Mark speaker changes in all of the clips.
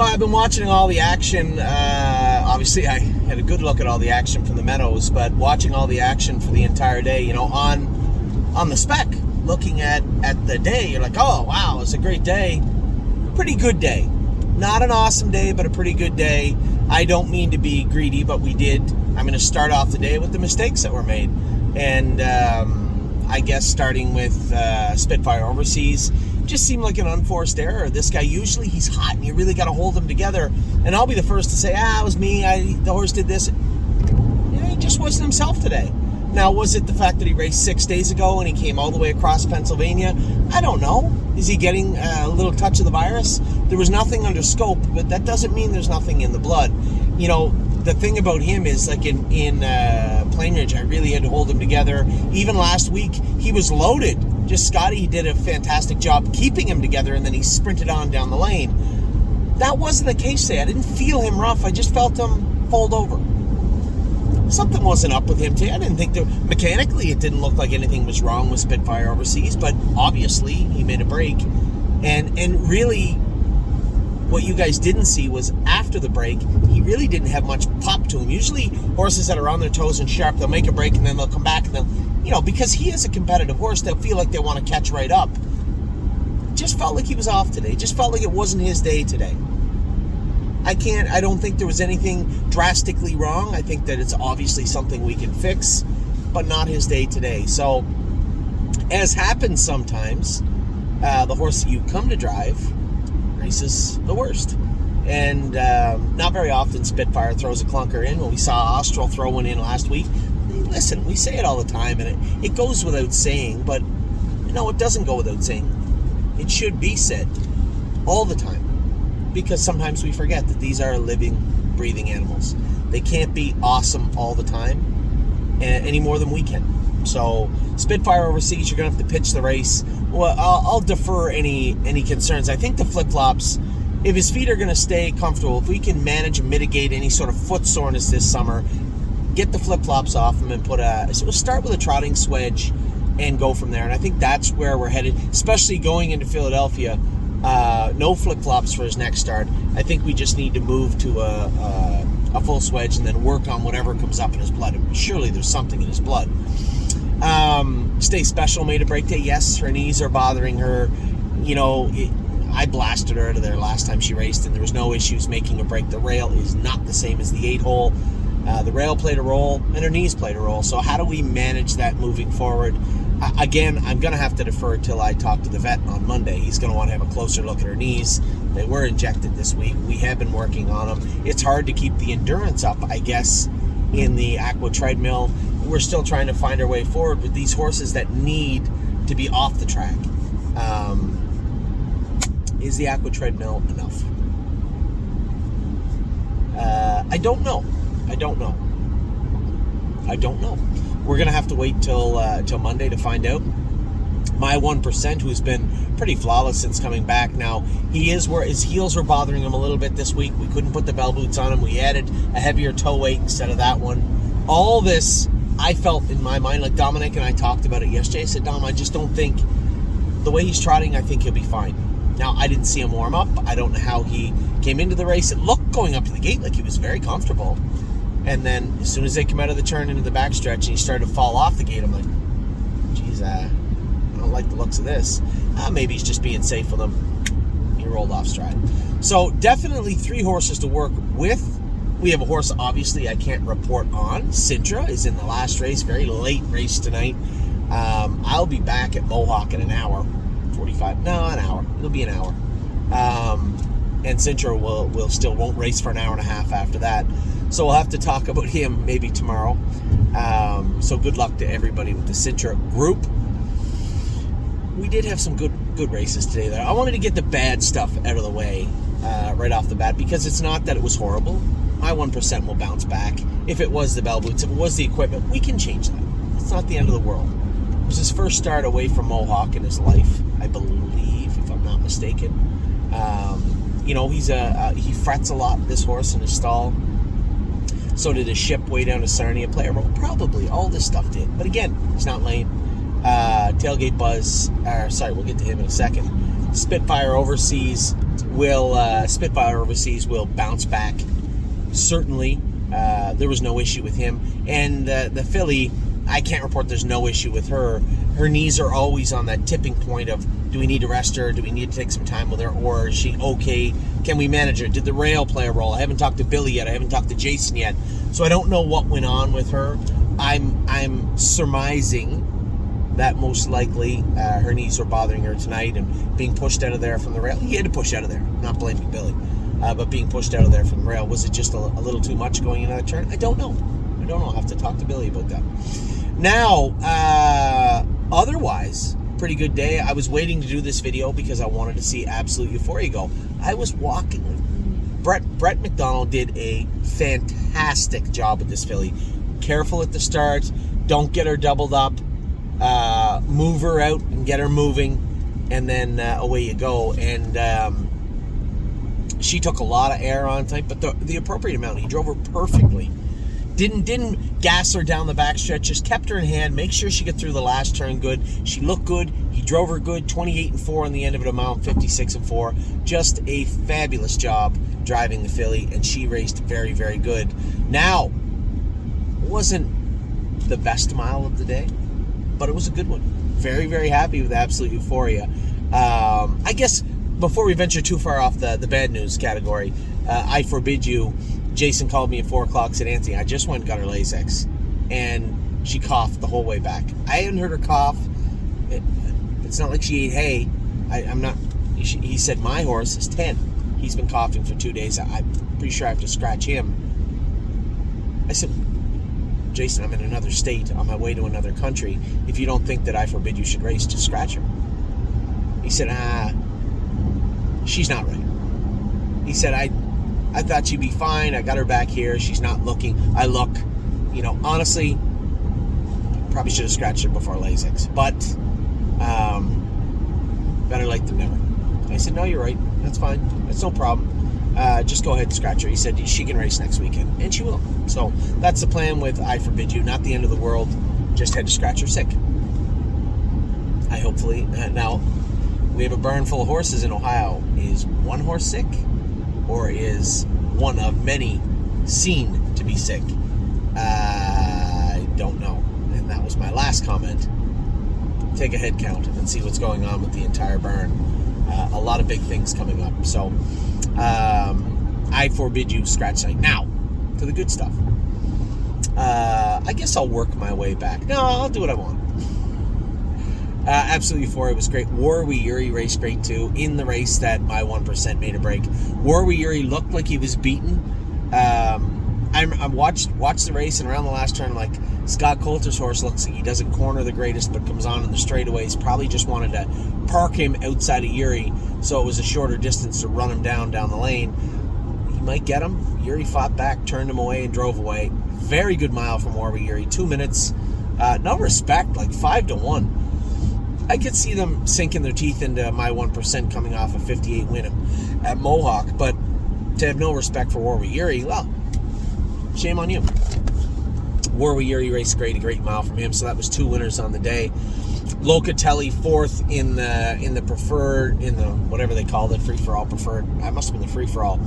Speaker 1: Well, I've been watching all the action. Obviously, I had a good look at all the action from the Meadows, but watching all the action for the entire day, on the spec, looking at the day, you're like, oh, wow, it's a great day. Pretty good day. Not an awesome day, but a pretty good day. I don't mean to be greedy, but we did. I'm going to start off the day with the mistakes that were made. And I guess starting with Spitfire Overseas, just seemed like an unforced error. This guy, usually he's hot and you really got to hold him together. And I'll be the first to say, it was me. The horse did this. He just wasn't himself today. Now, was it the fact that he raced 6 days ago and he came all the way across Pennsylvania? I don't know. Is he getting a little touch of the virus? There was nothing under scope, but that doesn't mean there's nothing in the blood. The thing about him is, like in Plainridge, I really had to hold him together. Even last week, he was loaded. Just Scotty did a fantastic job keeping him together, and then he sprinted on down the lane. That wasn't the case today. I didn't feel him rough. I just felt him fold over. Something wasn't up with him today. I didn't think that mechanically it didn't look like anything was wrong with Spitfire Overseas, but obviously he made a break. And really, what you guys didn't see was after the break, he really didn't have much pop to him. Usually horses that are on their toes and sharp, they'll make a break and then they'll come back and they'll, because he is a competitive horse, they'll feel like they want to catch right up. Just felt like he was off today. Just felt like it wasn't his day today. I don't think there was anything drastically wrong. I think that it's obviously something we can fix, but not his day today. So, as happens sometimes, the horse that you come to drive races the worst. And not very often Spitfire throws a clunker in. When we saw Austral throw one in last week, listen, we say it all the time, and it goes without saying, but it doesn't go without saying. It should be said all the time. Because sometimes we forget that these are living, breathing animals. They can't be awesome all the time, any more than we can. So, Spitfire Overseas, you're going to have to pitch the race. Well, I'll defer any concerns. I think the flip-flops, if his feet are going to stay comfortable, if we can manage and mitigate any sort of foot soreness this summer, get the flip-flops off him and so we'll start with a trotting swedge and go from there. And I think that's where we're headed, especially going into Philadelphia. No flip-flops for his next start. I think we just need to move to a full swedge and then work on whatever comes up in his blood. Surely there's something in his blood. Stay Special made a break day. Yes, her knees are bothering her. I blasted her out of there last time she raced, and there was no issues making a break. The rail is not the same as the 8-hole. The rail played a role, and her knees played a role. So how do we manage that moving forward? Again, I'm going to have to defer till I talk to the vet on Monday. He's going to want to have a closer look at her knees. They were injected this week. We have been working on them. It's hard to keep the endurance up, I guess, in the Aqua treadmill. We're still trying to find our way forward with these horses that need to be off the track. Is the Aqua treadmill enough? I don't know. We're going to have to wait till Monday to find out. My 1%, who's been pretty flawless since coming back now, he is where his heels were bothering him a little bit this week. We couldn't put the bell boots on him. We added a heavier toe weight instead of that one. All this, I felt in my mind, like Dominic and I talked about it yesterday. I said, Dom, I just don't think, the way he's trotting, I think he'll be fine. Now, I didn't see him warm up. I don't know how he came into the race. It looked going up to the gate like he was very comfortable. And then as soon as they come out of the turn into the backstretch and he started to fall off the gate, I'm like, geez, I don't like the looks of this. Maybe he's just being safe with him. He rolled off stride. So definitely 3 horses to work with. We have a horse, obviously, I can't report on. Sintra is in the last race, very late race tonight. I'll be back at Mohawk in an hour. 45, no, an hour. It'll be an hour. And Sintra won't race for an hour and a half after that. So we'll have to talk about him maybe tomorrow. So good luck to everybody with the Sintra group. We did have some good races today, though. I wanted to get the bad stuff out of the way right off the bat, because it's not that it was horrible. My 1% will bounce back. If it was the bell boots, if it was the equipment, we can change that. It's not the end of the world. It was his first start away from Mohawk in his life, I believe, if I'm not mistaken. He frets a lot, this horse, in his stall. So did his ship way down to Sarnia play a role? Probably. All this stuff did. But again, he's not lame. Tailgate Buzz, we'll get to him in a second. Spitfire Overseas will bounce back. Certainly, there was no issue with him. And the filly, I can't report there's no issue with her. Her knees are always on that tipping point of, do we need to rest her? Do we need to take some time with her? Or is she okay? Can we manage her? Did the rail play a role? I haven't talked to Billy yet. I haven't talked to Jason yet. So I don't know what went on with her. I'm surmising that most likely her knees were bothering her tonight and being pushed out of there from the rail. He had to push out of there. I'm not blaming Billy. But being pushed out of there from the rail. Was it just a little too much going into that turn? I don't know. I'll have to talk to Billy about that. Now, otherwise, pretty good day. I was waiting to do this video because I wanted to see Absolute Euphoria go. I was walking. Brett McDonald did a fantastic job with this filly. Careful at the start. Don't get her doubled up. Move her out and get her moving. And then away you go. And she took a lot of air on time, but the appropriate amount. He drove her perfectly. Didn't gas her down the backstretch, just kept her in hand, make sure she got through the last turn good. She looked good. He drove her good, 28-4 on the end of it, a mile, 56-4. Just a fabulous job driving the filly, and she raced very, very good. Now, it wasn't the best mile of the day, but it was a good one. Very, very happy with Absolute Euphoria. I guess before we venture too far off the bad news category, I forbid you. Jason called me at 4 o'clock, said, Anthony, I just went and got her Lasix. And she coughed the whole way back. I hadn't heard her cough. It's not like she ate hay. He said, my horse is 10. He's been coughing for 2 days. I'm pretty sure I have to scratch him. I said, Jason, I'm in another state on my way to another country. If you don't think that I forbid you should race, just scratch her. He said, she's not right. He said, I thought she'd be fine. I got her back here. She's not looking. I look, honestly, probably should have scratched her before Lasix. But better late than never. I said, no, you're right. That's fine. That's no problem. Just go ahead and scratch her. He said she can race next weekend. And she will. So that's the plan with I Forbid You. Not the end of the world. Just had to scratch her sick. I hopefully... now, we have a barn full of horses in Ohio. Is one horse sick? Or is one of many seen to be sick? I don't know. And that was my last comment. Take a head count and see what's going on with the entire barn. A lot of big things coming up. So, I forbid you scratch site. Now, to the good stuff. I guess I'll work my way back. No, I'll do what I want. Absolute Euphoria was great. Warwi Yuri raced great too. In the race that my 1% made a break. Warwi Yuri looked like he was beaten. I watched the race, and around the last turn, like, Scott Coulter's horse looks like he doesn't corner the greatest, but comes on in the straightaways. Probably just wanted to park him outside of Yuri, so it was a shorter distance to run him down the lane. He might get him. Yuri fought back, turned him away, and drove away. Very good mile from Warwi Yuri. 2 minutes. No respect, like 5-1. I could see them sinking their teeth into my 1% coming off a 58 win at Mohawk, but to have no respect for Warwi Yuri, well, shame on you. Warwi Yuri raced great, a great mile from him, so that was 2 winners on the day. Locatelli fourth in the preferred, in the whatever they called it, free-for-all preferred. That must have been the free-for-all.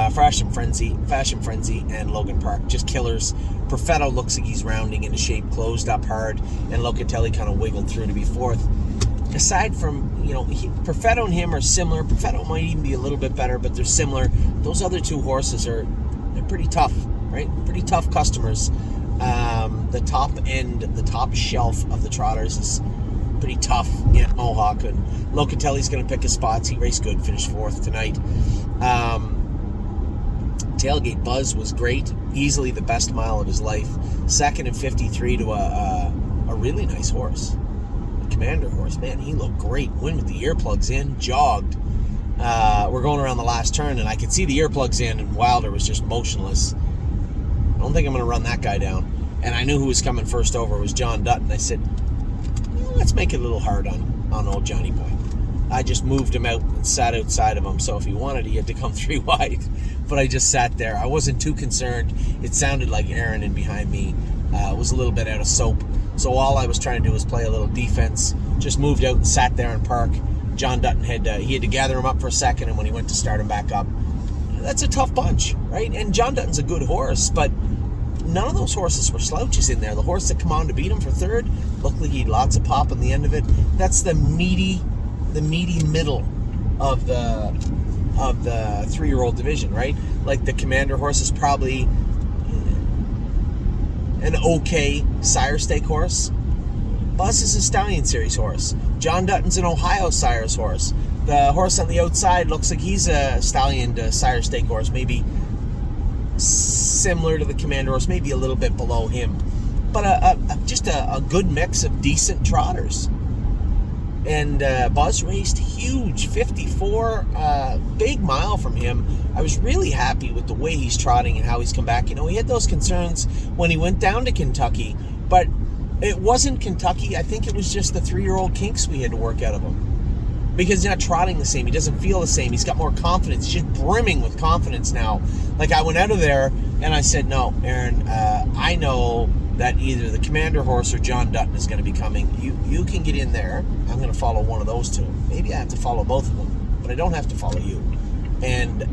Speaker 1: Fashion Frenzy, and Logan Park, just killers. Perfetto looks like he's rounding into shape, closed up hard, and Locatelli kind of wiggled through to be fourth. Aside from, Perfetto and him are similar. Perfetto might even be a little bit better, but they're similar. Those other two horses they're pretty tough, right? Pretty tough customers. The top end, the top shelf of the trotters is pretty tough at Mohawk, and Locatelli's going to pick his spots. He raced good, finished fourth tonight. Tailgate Buzz was great, easily the best mile of his life. Second and 53 to a really nice horse, a Commander horse. Man, he looked great. Went with the earplugs in, jogged. We're going around the last turn, and I could see the earplugs in, and Wilder was just motionless. I don't think I'm going to run that guy down. And I knew who was coming first over was John Dutton. I said, let's make it a little hard on old Johnny Boy. I just moved him out and sat outside of him, so if he wanted, he had to come 3 wide. But I just sat there. I wasn't too concerned. It sounded like Aaron in behind me was a little bit out of soap. So all I was trying to do was play a little defense. Just moved out and sat there in park. John Dutton had to gather him up for a second, and when he went to start him back up, that's a tough bunch, right? And John Dutton's a good horse, but none of those horses were slouches in there. The horse that come on to beat him for third looked like he had lots of pop on the end of it. That's the meaty middle of the 3-year-old division, right? Like the Commander horse is probably an okay sire stake horse. Buzz is a Stallion Series horse. John Dutton's an Ohio Sires horse. The horse on the outside looks like he's a Stallion to sire stake horse, maybe similar to the Commander horse, maybe a little bit below him. But just a good mix of decent trotters. And Buzz raced huge, 54, big mile from him. I was really happy with the way he's trotting and how he's come back. You know, he had those concerns when he went down to Kentucky, but it wasn't Kentucky. I think it was just the 3-year-old kinks we had to work out of him. Because he's not trotting the same. He doesn't feel the same. He's got more confidence. He's just brimming with confidence now. Like, I went out of there and I said, no, Aaron, I know that either the Commander horse or John Dutton is going to be coming. You can get in there. I'm going to follow one of those two. Maybe I have to follow both of them, but I don't have to follow you. And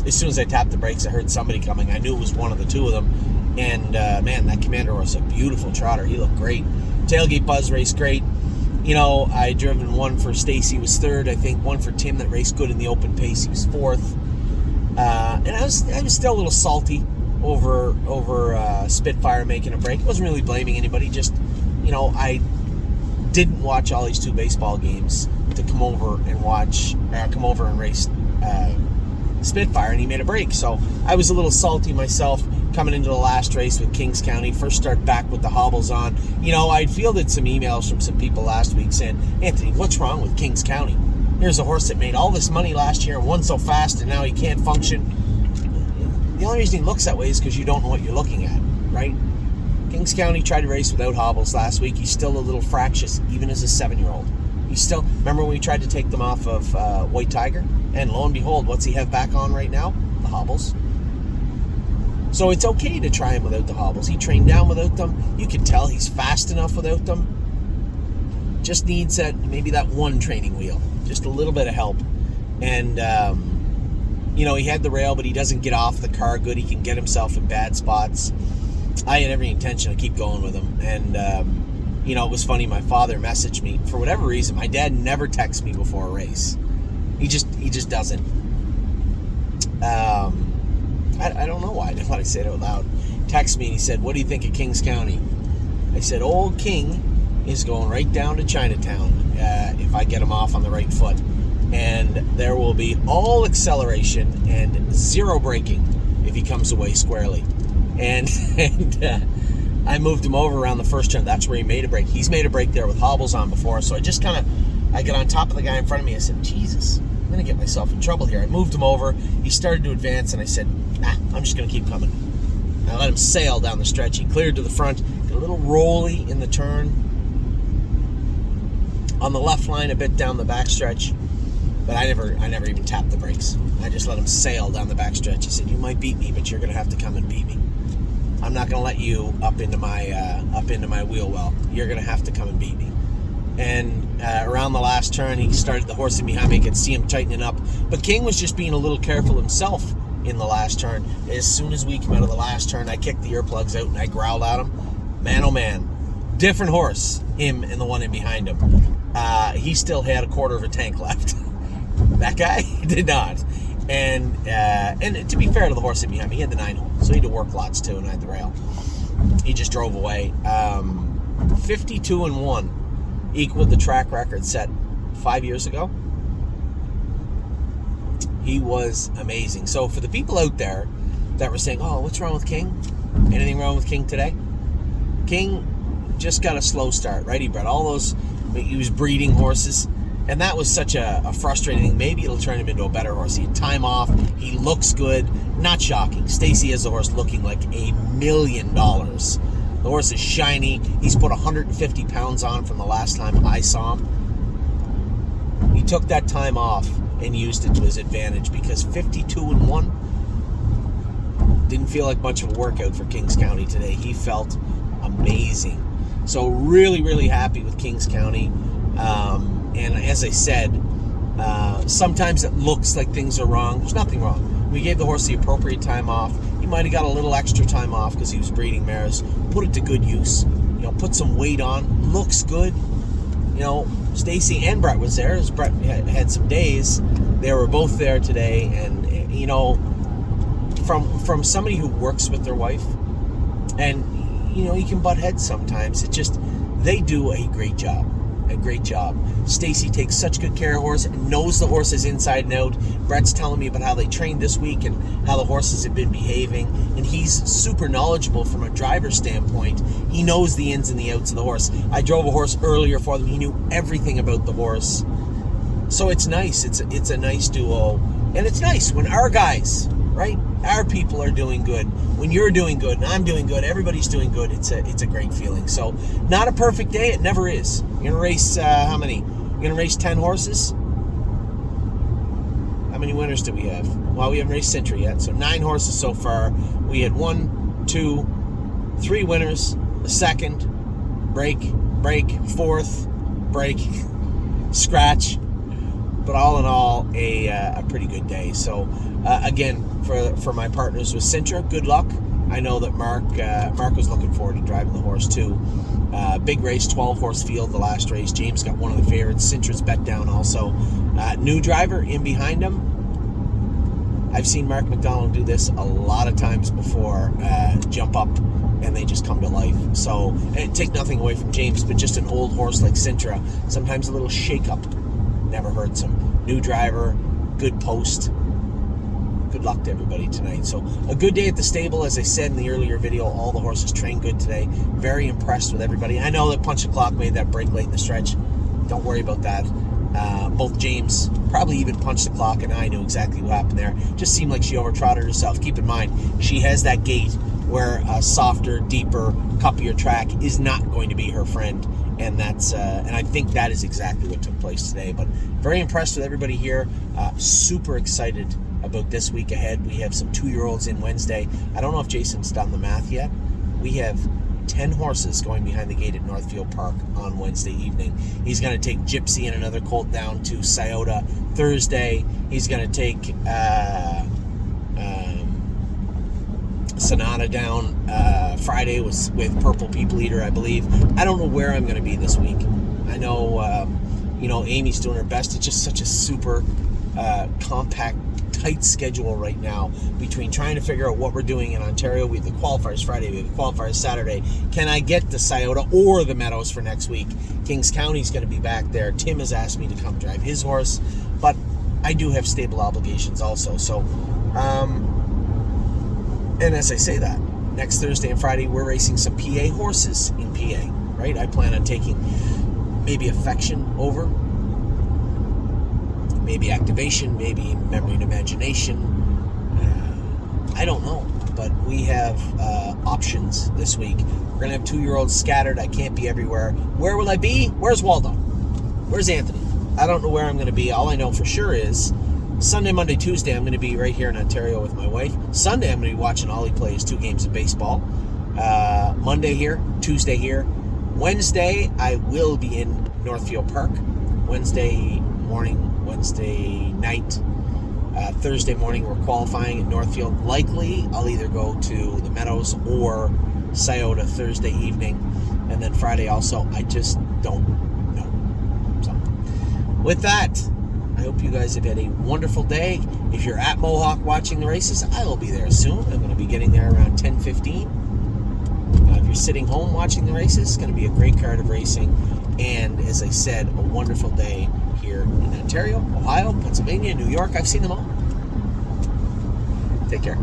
Speaker 1: as soon as I tapped the brakes, I heard somebody coming. I knew it was one of the two of them. And, man, that Commander horse is a beautiful trotter. He looked great. Tailgate Buzz raced great. You know, I driven one for Stacy, was third. I think one for Tim that raced good in the open pace. He was fourth. And I was still a little salty over Spitfire making a break. I wasn't really blaming anybody. Just, you know, I didn't watch all these 2 baseball games to come over and race Spitfire, and he made a break. So I was a little salty myself coming into the last race with Kings County. First start back with the hobbles on. You know, I'd fielded some emails from some people last week saying, Anthony, what's wrong with Kings County? Here's a horse that made all this money last year and won so fast, and now he can't function. The only reason he looks that way is because you don't know what you're looking at, right? Kings County tried to race without hobbles last week. He's still a little fractious, even as a 7-year-old. He's still, remember when we tried to take them off of White Tiger? And lo and behold, what's he have back on right now? The hobbles. So it's okay to try him without the hobbles. He trained down without them. You can tell he's fast enough without them. Just needs maybe that one training wheel. Just a little bit of help. And, you know, he had the rail, but he doesn't get off the car good. He can get himself in bad spots. I had every intention to keep going with him. And, you know, it was funny. My father messaged me. For whatever reason, my dad never texts me before a race. He just doesn't. I don't know why. I didn't want to say it out loud. Text me and he said, what do you think of Kings County? I said, old King is going right down to Chinatown if I get him off on the right foot. And there will be all acceleration and 0 braking if he comes away squarely. And I moved him over around the first turn. That's where he made a break. He's made a break there with hobbles on before. So I just I get on top of the guy in front of me. I said, Jesus, I'm going to get myself in trouble here. I moved him over. He started to advance, and I said, I'm just going to keep coming. I let him sail down the stretch. He cleared to the front. Got a little rolly in the turn. On the left line, a bit down the backstretch. But I never even tapped the brakes. I just let him sail down the backstretch. He said, you might beat me, but you're going to have to come and beat me. I'm not going to let you up into my wheel well. You're going to have to come and beat me. And around the last turn, he started the horse in behind me. I could see him tightening up. But King was just being a little careful himself in the last turn. As soon as we came out of the last turn, I kicked the earplugs out and I growled at him. Man, oh man. Different horse, him and the one in behind him. He still had a quarter of a tank left. That guy did not. And to be fair to the horse in behind me, he had the 9-hole. So he had to work lots too, and I had the rail. He just drove away. 52-1 equaled the track record set 5 years ago. He was amazing. So for the people out there that were saying, oh, what's wrong with King? Anything wrong with King today? King just got a slow start, right? He was breeding horses. And that was such a frustrating thing. Maybe it'll turn him into a better horse. He had time off. He looks good. Not shocking. Stacy has the horse looking like $1 million. The horse is shiny. He's put 150 pounds on from the last time I saw him. He took that time off and used it to his advantage because 52-1 didn't feel like much of a workout for Kings County today. He felt amazing. So really, really happy with Kings County. And as I said, sometimes it looks like things are wrong. There's nothing wrong. We gave the horse the appropriate time off. He might have got a little extra time off because he was breeding mares. Put it to good use. Put some weight on. Looks good. Stacy and Brett was there. As Brett had some days. They were both there today. And, from somebody who works with their wife, and, you can butt heads sometimes. They do a great job. A great job. Stacy takes such good care of the horse and knows the horses inside and out. Brett's telling me about how they trained this week and how the horses have been behaving, and he's super knowledgeable from a driver's standpoint. He knows the ins and the outs of the horse. I drove a horse earlier for them. He knew everything about the horse. So it's nice. It's a nice duo, and it's nice when our guys, right, our people are doing good. When you're doing good and I'm doing good, everybody's doing good. It's a great feeling. So not a perfect day. It never is. You're gonna race how many? You're gonna race 10 horses. How many winners do we have? Well, we haven't raced Sintra yet, so 9 horses so far. We had 1, 2, 3 winners. A second, break, fourth, break, scratch. But all in all, a pretty good day. So again, for my partners with Sintra, good luck. I know that Mark was looking forward to driving the horse too. Big race, 12-horse field, the last race. James got one of the favorites. Sintra's bet down also. New driver in behind him. I've seen Mark McDonald do this a lot of times before. Jump up and they just come to life. So, and take nothing away from James, but just an old horse like Sintra, sometimes a little shake-up never hurts him. New driver, good post. Good luck to everybody tonight. So a good day at the stable. As I said in the earlier video, all the horses trained good today. Very impressed with everybody. I know that Punch the Clock made that break late in the stretch. Don't worry about that. Both James, probably even Punch the Clock, and I knew exactly what happened there. Just seemed like she overtrotted herself. Keep in mind, she has that gait where a softer, deeper, cuppier track is not going to be her friend. And that's and I think that is exactly what took place today. But very impressed with everybody here. Super excited about this week ahead. We have some 2-year-olds in Wednesday. I don't know if Jason's done the math yet. We have 10 horses going behind the gate at Northfield Park on Wednesday evening. He's going to take Gypsy and another colt down to Scioto Thursday. He's going to take Sonata down Friday with Purple People Eater, I believe. I don't know where I'm going to be this week. I know, Amy's doing her best. It's just such a super compact, tight schedule right now between trying to figure out what we're doing in Ontario. We have the qualifiers Friday, we have the qualifiers Saturday. Can I get to Scioto or the Meadows for next week? Kings County's going to be back there. Tim has asked me to come drive his horse, but I do have stable obligations also. So, and as I say that, next Thursday and Friday, we're racing some PA horses in PA, right? I plan on taking maybe Affection over, maybe Activation, maybe Memory and Imagination. I don't know, but we have options this week. We're going to have 2-year-olds scattered. I can't be everywhere. Where will I be? Where's Waldo? Where's Anthony? I don't know where I'm going to be. All I know for sure is Sunday, Monday, Tuesday, I'm going to be right here in Ontario with my wife. Sunday, I'm going to be watching Ollie plays 2 games of baseball. Monday here, Tuesday here. Wednesday, I will be in Northfield Park. Wednesday morning, Wednesday night. Thursday morning, we're qualifying at Northfield. Likely, I'll either go to the Meadows or Scioto Thursday evening. And then Friday also, I just don't know. So, with that, I hope you guys have had a wonderful day. If you're at Mohawk watching the races, I will be there soon. I'm going to be getting there around 10:15. If you're sitting home watching the races, it's going to be a great card of racing. And as I said, a wonderful day here in Ontario, Ohio, Pennsylvania, New York. I've seen them all. Take care.